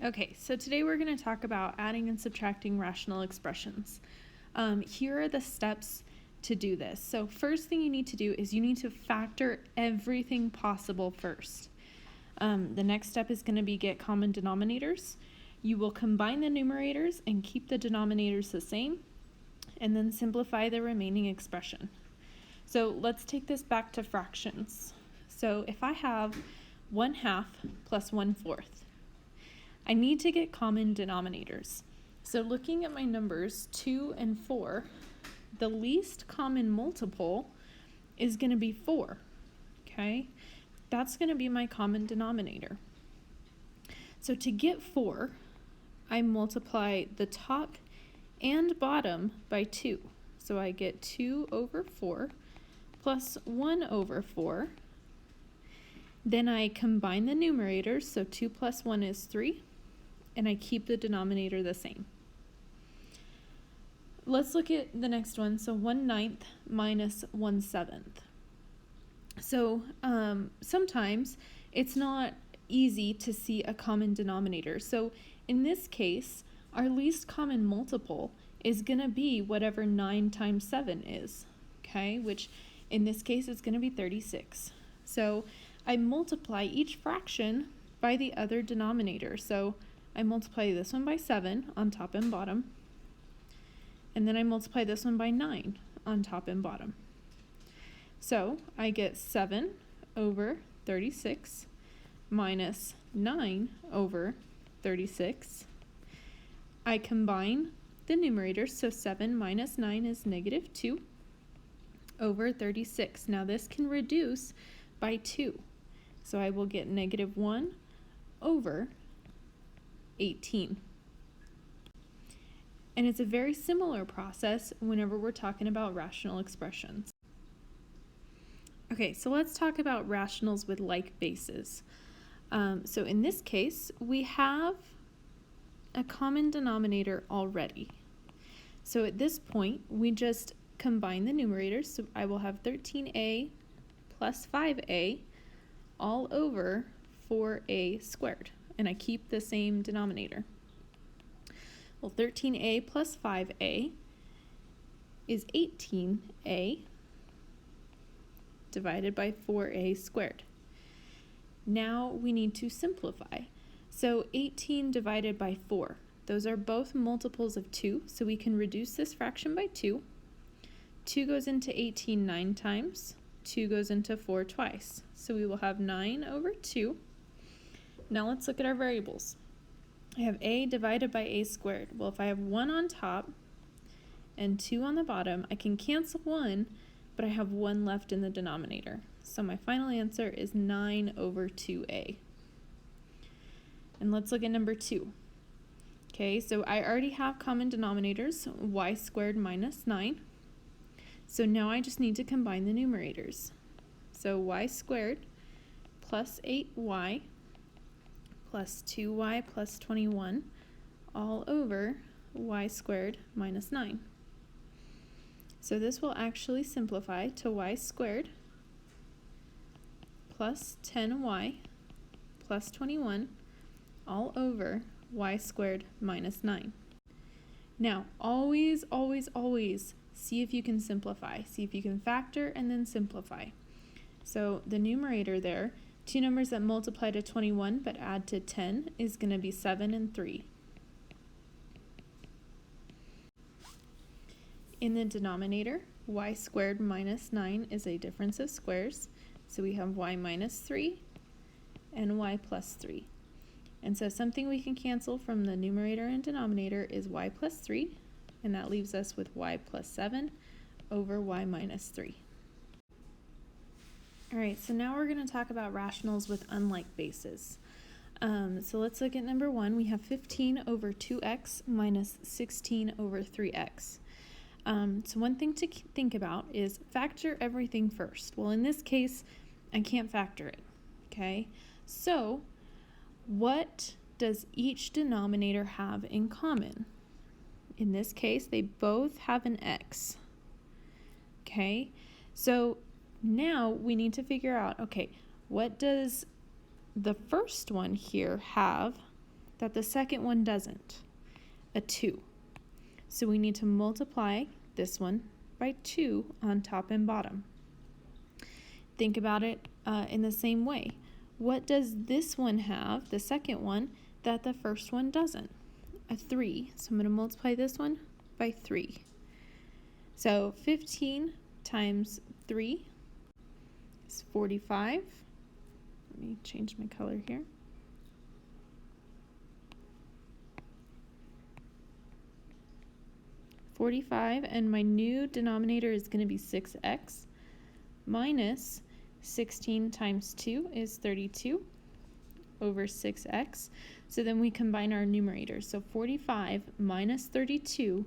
Okay, so today we're going to talk about adding and subtracting rational expressions. Here are the steps to do this. So first thing you need to do is you need to factor everything possible first. The next step is going to be get common denominators. You will combine the numerators and keep the denominators the same, and then simplify the remaining expression. So let's take this back to fractions. So if I have 1/2 plus 1/4, I need to get common denominators. So looking at my numbers 2 and 4, the least common multiple is going to be 4, okay? That's going to be my common denominator. So to get 4, I multiply the top and bottom by 2. So I get 2 over 4 plus 1 over 4. Then I combine the numerators, so 2 plus 1 is 3, and I keep the denominator the same. Let's look at the next one. So 1/9 minus 1/7. So sometimes it's not easy to see a common denominator. So in this case, our least common multiple is going to be whatever 9 times 7 is, okay? Which in this case is going to be 36. So I multiply each fraction by the other denominator. So I multiply this one by 7 on top and bottom, and then I multiply this one by 9 on top and bottom. So I get 7 over 36 minus 9 over 36. I combine the numerators, so 7 minus 9 is -2 over 36. Now this can reduce by 2, so I will get -1 over 18. And it's a very similar process whenever we're talking about rational expressions. Okay, so let's talk about rationals with like bases. So in this case, we have a common denominator already. So at this point, we just combine the numerators. So I will have 13a plus 5a all over 4a squared. And I keep the same denominator. Well, 13a plus 5a is 18a divided by 4a squared. Now we need to simplify. So 18 divided by 4, those are both multiples of 2, so we can reduce this fraction by 2. 2 goes into 18 9 times, 2 goes into 4 twice. So we will have 9 over 2. Now let's look at our variables. I have a divided by a squared. Well, if I have 1 on top and 2 on the bottom, I can cancel 1, but I have 1 left in the denominator. So my final answer is 9 over 2a. And let's look at number 2. Okay, so I already have common denominators, y squared minus 9. So now I just need to combine the numerators. So y squared plus 8y plus 2y plus 21 all over y squared minus 9. So this will actually simplify to y squared plus 10y plus 21 all over y squared minus 9. Now, always, always, always see if you can simplify. See if you can factor and then simplify. So the numerator there, two numbers that multiply to 21 but add to 10 is going to be 7 and 3. In the denominator, y squared minus 9 is a difference of squares. So we have y minus 3 and y plus 3. And so something we can cancel from the numerator and denominator is y plus 3, and that leaves us with y plus 7 over y minus 3. All right, so now we're going to talk about rationals with unlike bases. So let's look at number 1. We have 15 over 2x minus 16 over 3x. So one thing to think about is factor everything first. Well, in this case, I can't factor it, okay? So what does each denominator have in common? In this case, they both have an x, okay? So now we need to figure out, okay, what does the first one here have that the second one doesn't? A 2. So we need to multiply this one by 2 on top and bottom. Think about it in the same way. What does this one have, the second one, that the first one doesn't? A 3. So I'm going to multiply this one by 3. So 15 times 3 is 45. Let me change my color here. And my new denominator is going to be 6x minus 16 times 2 is 32 over 6x. So then we combine our numerators. So 45 minus 32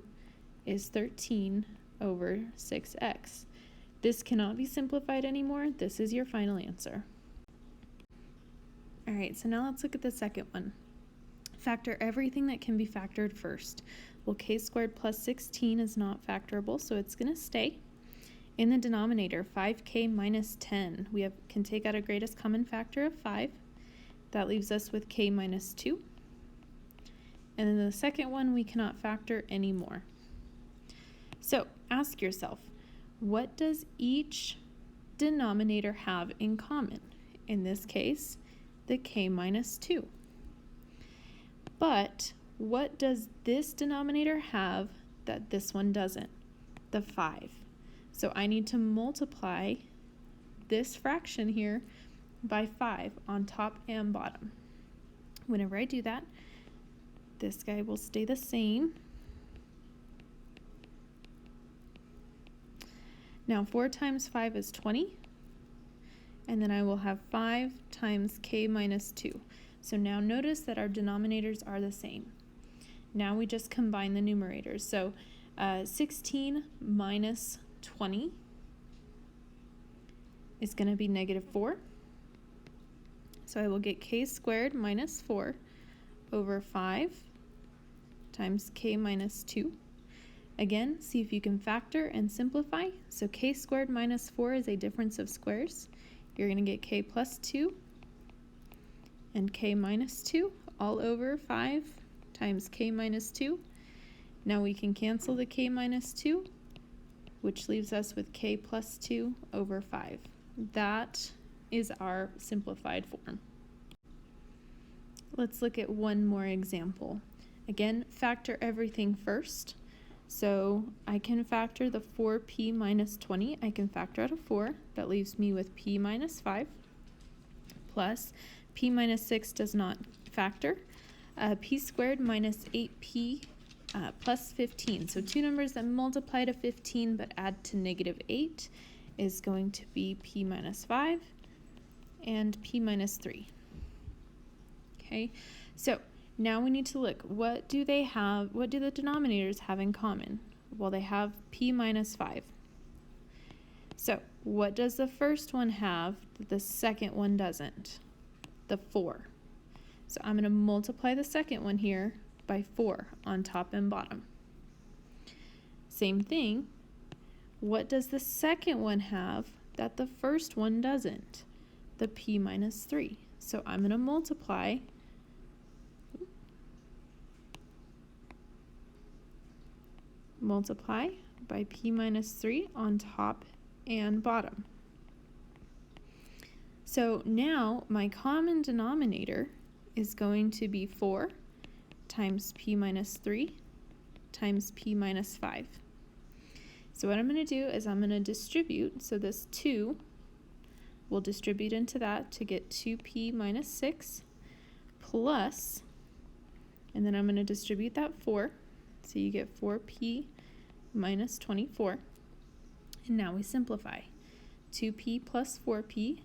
is 13 over 6x. This cannot be simplified anymore. This is your final answer. All right, so now let's look at the second one. Factor everything that can be factored first. Well, k squared plus 16 is not factorable, so it's going to stay. In the denominator, 5k minus 10, we can take out a greatest common factor of 5. That leaves us with k minus 2. And then the second one we cannot factor anymore. So ask yourself, what does each denominator have in common? In this case, the k minus 2. But what does this denominator have that this one doesn't? The 5. So I need to multiply this fraction here by 5 on top and bottom. Whenever I do that, this guy will stay the same. Now 4 times 5 is 20. And then I will have 5 times k minus 2. So now notice that our denominators are the same. Now we just combine the numerators. So 16 minus 20 is going to be negative 4. So I will get k squared minus 4 over 5 times k minus 2. Again, see if you can factor and simplify. So k squared minus 4 is a difference of squares. You're going to get k plus 2 and k minus 2 all over 5 times k minus 2. Now we can cancel the k minus 2, which leaves us with k plus 2 over 5. That is our simplified form. Let's look at one more example. Again, factor everything first. So I can factor the 4p minus 20. I can factor out a 4. That leaves me with p minus 5 plus p minus 6 does not factor. P squared minus 8p plus 15. So two numbers that multiply to 15 but add to negative 8 is going to be p minus 5 and p minus 3. Okay, so now we need to look, what do the denominators have in common? Well, they have p minus 5. So what does the first one have that the second one doesn't? The 4. So I'm going to multiply the second one here by 4 on top and bottom. Same thing, what does the second one have that the first one doesn't? The p minus 3. So I'm going to multiply by p minus 3 on top and bottom. So now my common denominator is going to be 4 times p minus 3 times p minus 5. So what I'm going to do is I'm going to distribute, so this 2 will distribute into that to get 2p minus 6 plus, and then I'm going to distribute that 4, so you get 4p minus 24. And now we simplify. 2p plus 4p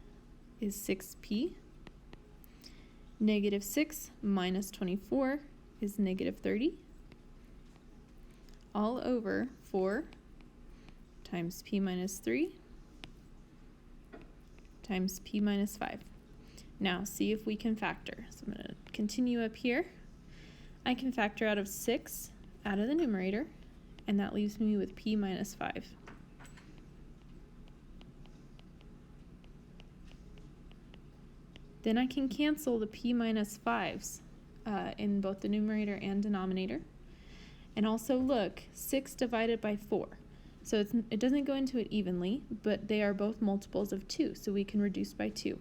is 6p. Negative 6 minus 24 is negative 30. All over 4 times p minus 3 times p minus 5. Now see if we can factor. So I'm going to continue up here. I can factor out of 6 out of the numerator, and that leaves me with p minus 5. Then I can cancel the p minus 5s in both the numerator and denominator. And also look, 6 divided by 4. So it doesn't go into it evenly, but they are both multiples of 2, so we can reduce by 2.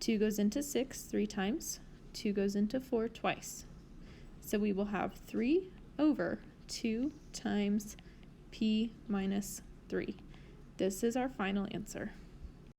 2 goes into 6 3 times. 2 goes into 4 twice. So we will have 3 over 2 times p minus 3. This is our final answer.